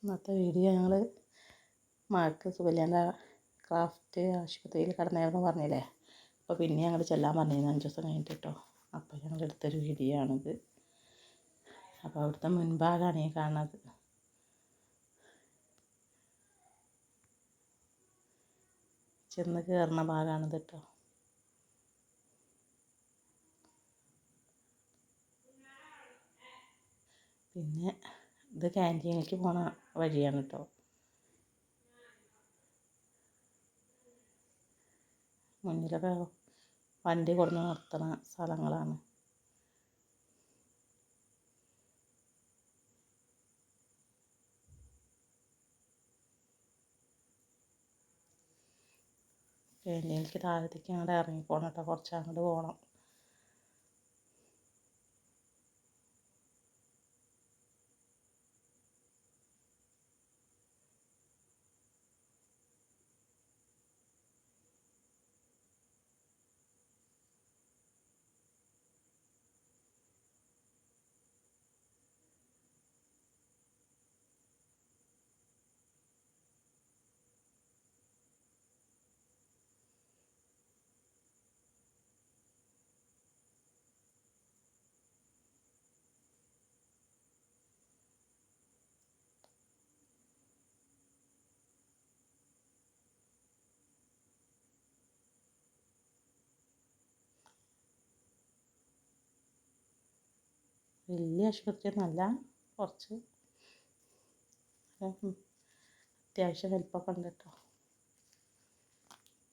ഇന്നത്തെ വീഡിയോ ഞങ്ങൾ മഴക്ക് സുഖമില്ലാണ്ട് ക്രാഫ്റ്റ് ആശുപത്രിയിൽ കിടന്നായിരുന്നു പറഞ്ഞില്ലേ. അപ്പോൾ പിന്നെ ഞങ്ങൾ ചെല്ലാൻ പറഞ്ഞിരുന്നു 5 ദിവസം കഴിഞ്ഞിട്ട് കേട്ടോ. അപ്പോൾ ഞങ്ങൾ എടുത്തൊരു വീഡിയോ ആണിത്. അപ്പോൾ അവിടുത്തെ മുൻഭാഗമാണ് ഈ കാണുന്നത്. ചെന്ന് കയറുന്ന ഭാഗമാണിത് കേട്ടോ. പിന്നെ ഇത് ക്യാൻറ്റീനിലേക്ക് പോണ വഴിയാണ് കേട്ടോ. മുന്നിലൊക്കെ വണ്ടി കൊടുന്ന് നിർത്തുന്ന സ്ഥലങ്ങളാണ്. ക്യാൻറ്റീനിലേക്ക് താഴത്തേക്ക് അങ്ങോട്ട് ഇറങ്ങി പോകണം കേട്ടോ. കുറച്ച് അങ്ങോട്ട് പോകണം. വലിയ ആശുപത്രിയൊന്നുമല്ല, കുറച്ച് അത്യാവശ്യം വലിപ്പമൊക്കെ ഉണ്ട് കേട്ടോ.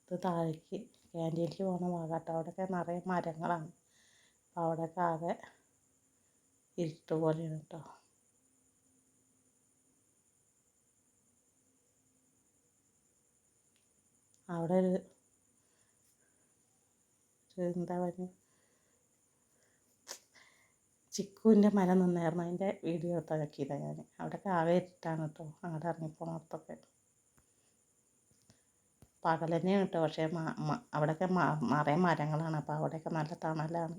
ഇത് താഴേക്ക് ക്യാൻറ്റീനിലേക്ക് പോകുന്ന ഭാഗം കേട്ടോ. അവിടെയൊക്കെ നിറയെ മരങ്ങളാണ്. അപ്പോൾ അവിടെയൊക്കെ ആകെ ഇരുട്ട് പോലെയാണ് കേട്ടോ. അവിടെ ഒരു എന്താ പറയുക, ചിക്കുവിൻ്റെ മരം നിന്നായിരുന്നു. അതിൻ്റെ വീഡിയോ എടുത്താക്കിയതാണ് ഞാൻ. അവിടെയൊക്കെ ആകെ ഇരുട്ടാണ് കേട്ടോ. അങ്ങോട്ട് ഇറങ്ങിപ്പോണത്തൊക്കെ പകൽ തന്നെയാണ് കേട്ടോ. പക്ഷേ അവിടെയൊക്കെ നിറയെ മരങ്ങളാണ്. അപ്പോൾ അവിടെയൊക്കെ നല്ല തണലാണ്.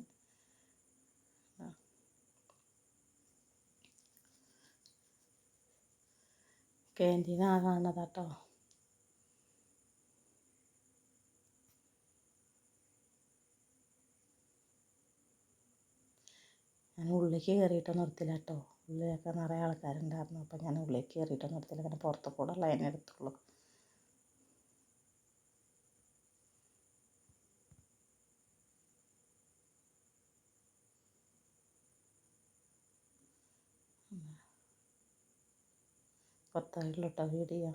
ക്യാൻറ്റീൻ ആ കാണുന്നതാട്ടോ. ഞാൻ ഉള്ളിലേക്ക് കയറിയിട്ടൊന്നും എടുത്തില്ല കേട്ടോ. ഉള്ളിലൊക്കെ നിറയെ ആൾക്കാരുണ്ടായിരുന്നു. അപ്പോൾ ഞാൻ ഉള്ളിലേക്ക് കയറിയിട്ടൊന്നും എടുത്തില്ല. അങ്ങനെ പുറത്തു കൂടെ ഉള്ള അതിനെ എടുത്തുള്ളൂ. പത്തായിട്ടുള്ള കേട്ടോ വീഡിയോ.